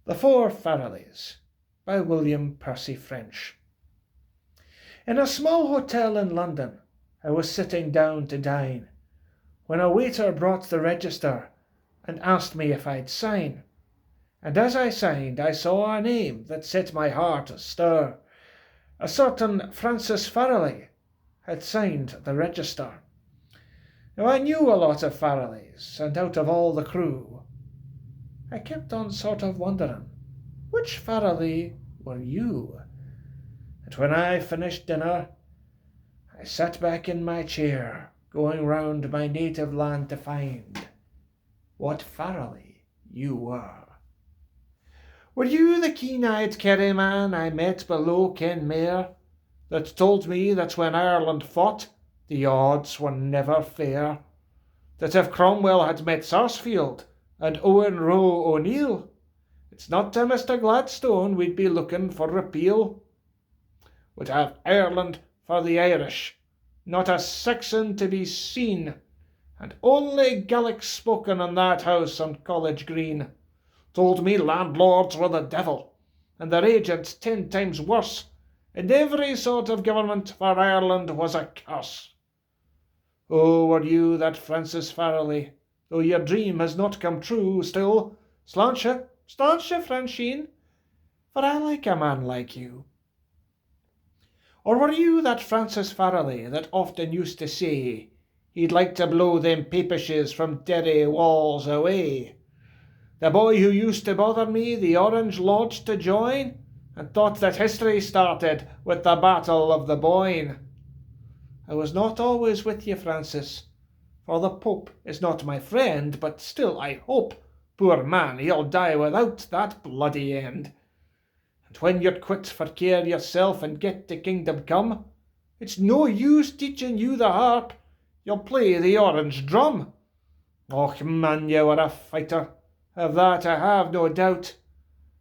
The Four Farrellys by William Percy French. In a small hotel in London I was sitting down to dine, when a waiter brought the register and asked me if I'd sign. And as I signed I saw a name that set my heart astir. A certain Francis Farrelly had signed the register. Now I knew a lot of Farrellys, and out of all the crew I kept on sort of wondering, which Farrelly were you? And when I finished dinner I sat back in my chair, going round my native land to find what Farrelly you were. Were you the keen-eyed Kerryman I met below Kenmare, that told me that when Ireland fought the odds were never fair, that if Cromwell had met Sarsfield and Owen Roe O'Neill, it's not to Mr. Gladstone we'd be looking for repeal? Would have Ireland for the Irish, not a Saxon to be seen, and only Gaelic spoken in that house on College Green. Told me landlords were the devil, and their agents 10 times worse, and every sort of government for Ireland was a curse. Oh, were you that Francis Farrelly, though your dream has not come true, still, staunch you, Francine, for I like a man like you. Or were you that Francis Farrelly that often used to say he'd like to blow them papishes from Derry walls away? The boy who used to bother me the Orange Lodge to join, and thought that history started with the Battle of the Boyne. I was not always with you, Francis, for the Pope is not my friend, but still I hope, poor man, he'll die without that bloody end. And when you're quit for care yourself and get to kingdom come, it's no use teaching you the harp, you'll play the orange drum. Och man, you were a fighter, of that I have no doubt.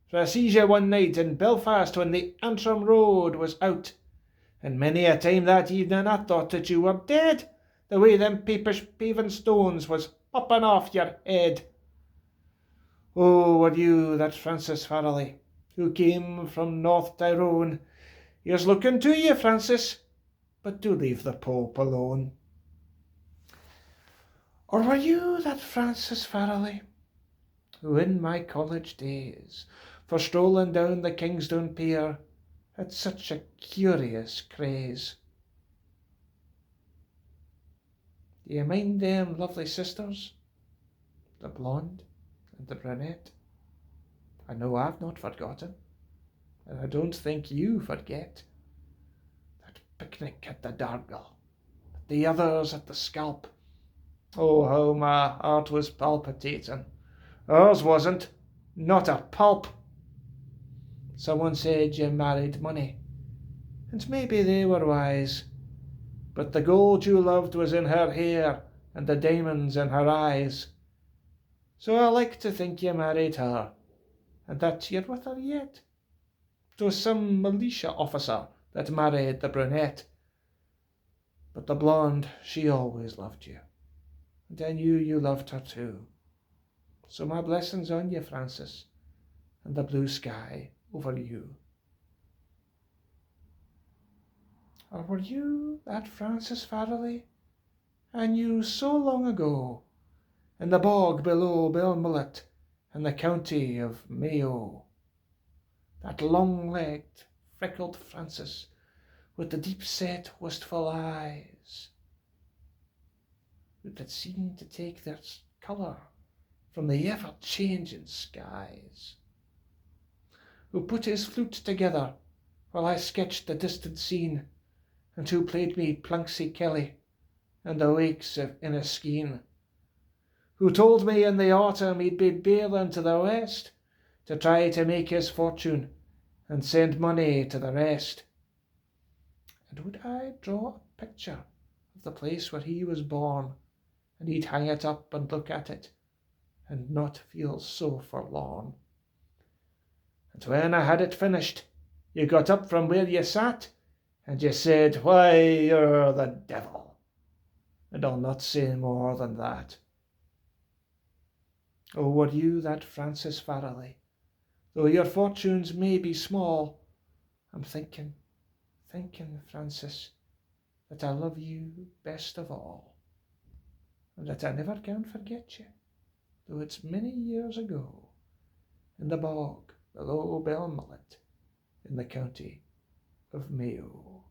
For I sees you one night in Belfast when the Antrim Road was out, and many a time that evening I thought that you were dead, the way them papish paving stones was popping off your head. Oh, were you that Francis Farrelly, who came from North Tyrone? Here's looking to you, Francis, but do leave the Pope alone. Or were you that Francis Farrelly, who in my college days, for strolling down the Kingsdown pier, had such a curious craze? Do you mind them lovely sisters, the blonde and the brunette? I know I've not forgotten, and I don't think you forget. That picnic at the Dargle, the others at the Scalp. Oh, how my heart was palpitating. Ours wasn't, not a pulp. Someone said you married money, and maybe they were wise, but the gold you loved was in her hair and the diamonds in her eyes. So I like to think you married her, and that you're with her yet. 'Twas some militia officer that married the brunette, but the blonde, she always loved you, and I knew you loved her too. So my blessings on you, Francis, and the blue sky over you. Or were you that Francis Farrelly I knew so long ago, in the bog below Belmullet in the county of Mayo? That long-legged, freckled Francis with the deep-set, wistful eyes that seemed to take their colour from the ever-changing skies, who put his flute together while I sketched the distant scene, and who played me Planksy Kelly and the wakes of Inniskeen, who told me in the autumn he'd be bailing to the west to try to make his fortune and send money to the rest. And would I draw a picture of the place where he was born, and he'd hang it up and look at it and not feel so forlorn. And when I had it finished, you got up from where you sat, and you said, "Why, you're the devil," and I'll not say more than that. Oh, were you that Francis Farrelly, Though your fortunes may be small, I'm thinking, Francis, that I love you best of all, and that I never can forget you, though it's many years ago, in the bog below Belmullet, in the county of Mayo.